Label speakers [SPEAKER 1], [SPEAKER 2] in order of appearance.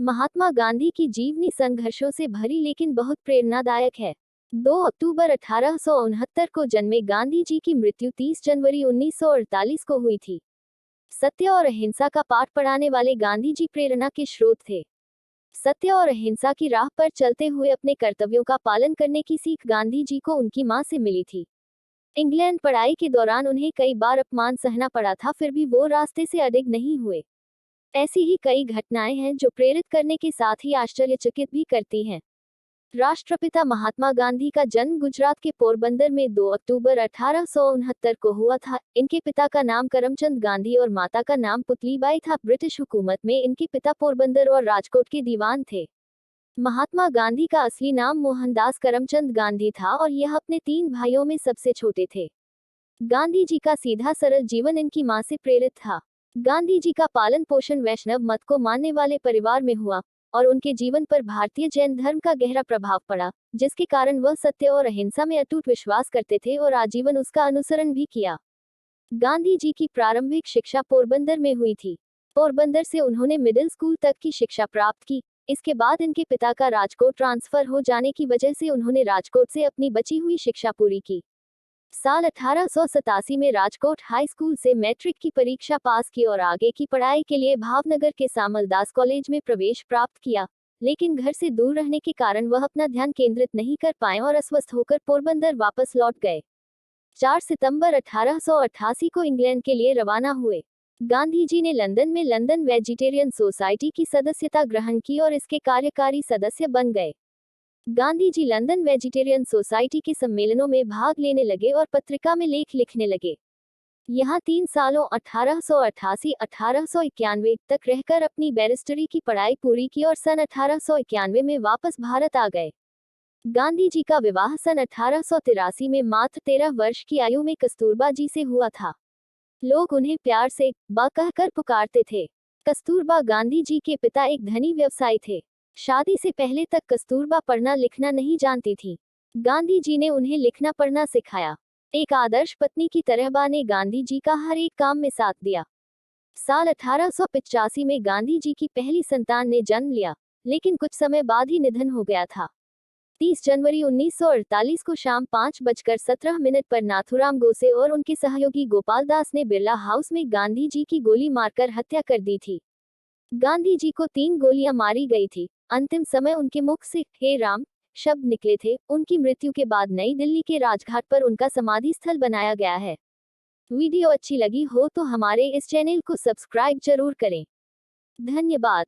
[SPEAKER 1] महात्मा गांधी की जीवनी संघर्षों से भरी लेकिन बहुत प्रेरणादायक है। 2 अक्टूबर 1869 को जन्मे गांधी जी की मृत्यु 30 जनवरी 1948 को हुई थी। सत्य और अहिंसा का पाठ पढ़ाने वाले गांधी जी प्रेरणा के स्रोत थे। सत्य और अहिंसा की राह पर चलते हुए अपने कर्तव्यों का पालन करने की सीख गांधी जी को उनकी मां से मिली थी। इंग्लैंड पढ़ाई के दौरान उन्हें कई बार अपमान सहना पड़ा था, फिर भी वो रास्ते से अडिग नहीं हुए। ऐसी ही कई घटनाएं हैं जो प्रेरित करने के साथ ही आश्चर्यचकित भी करती हैं। राष्ट्रपिता महात्मा गांधी का जन्म गुजरात के पोरबंदर में 2 अक्टूबर 1869 को हुआ था। इनके पिता का नाम करमचंद गांधी और माता का नाम पुतलीबाई था। ब्रिटिश हुकूमत में इनके पिता पोरबंदर और राजकोट के दीवान थे। महात्मा गांधी का असली नाम मोहनदास करमचंद गांधी था और यह अपने 3 भाइयों में सबसे छोटे थे। गांधी जी का सीधा सरल जीवन इनकी मां से प्रेरित था। गांधी जी का पालन पोषण वैष्णव मत को मानने वाले परिवार में हुआ और उनके जीवन पर भारतीय जैन धर्म का गहरा प्रभाव पड़ा, जिसके कारण वह सत्य और अहिंसा में अटूट विश्वास करते थे और आजीवन उसका अनुसरण भी किया। गांधी जी की प्रारंभिक शिक्षा पोरबंदर में हुई थी। पोरबंदर से उन्होंने मिडिल स्कूल तक की शिक्षा प्राप्त की। इसके बाद इनके पिता का राजकोट ट्रांसफर हो जाने की वजह से उन्होंने राजकोट से अपनी बची हुई शिक्षा पूरी की। साल 1887 में राजकोट हाई स्कूल से मैट्रिक की परीक्षा पास की और आगे की पढ़ाई के लिए भावनगर के सामलदास कॉलेज में प्रवेश प्राप्त किया, लेकिन घर से दूर रहने के कारण वह अपना ध्यान केंद्रित नहीं कर पाए और अस्वस्थ होकर पोरबंदर वापस लौट गए। 4 सितंबर 1888 को इंग्लैंड के लिए रवाना हुए। गांधी जी ने लंदन में लंदन वेजिटेरियन सोसाइटी की सदस्यता ग्रहण की और इसके कार्यकारी सदस्य बन गए। Gandhi ji London vegetarian society के सम्मेलनों में भाग लेने लगे और पत्रिका में लेख लिखने लगे। यहाँ 3 सालों 1888-1891 तक रहकर अपनी बैरिस्टरी की पढ़ाई पूरी की और सन 1891 में वापस भारत आ गए। गांधी जी का विवाह सन 1883 में मात्र 13 वर्ष की आयु में कस्तूरबा जी से हुआ था। लोग उन्हें प्यार से बा कहकर पुकारते थे। कस्तूरबा गांधी जी के पिता एक धनी व्यवसायी थे। शादी से पहले तक कस्तूरबा पढ़ना लिखना नहीं जानती थी। गांधी जी ने उन्हें लिखना पढ़ना सिखाया। एक आदर्श पत्नी की तरह बा ने गांधी जी का हर एक काम में साथ दिया। साल 1885 में गांधी जी की पहली संतान ने जन्म लिया, लेकिन कुछ समय बाद ही निधन हो गया था। 30 जनवरी 1948 को शाम 5:17 पर नाथूराम गोसे और उनके सहयोगी गोपाल दास ने बिरला हाउस में गांधी जी की गोली मारकर हत्या कर दी थी। गांधी जी को 3 गोलियां मारी गई थी। अंतिम समय उनके मुख से हे राम शब्द निकले थे। उनकी मृत्यु के बाद नई दिल्ली के राजघाट पर उनका समाधि स्थल बनाया गया है। वीडियो अच्छी लगी हो तो हमारे इस चैनल को सब्सक्राइब जरूर करें। धन्यवाद।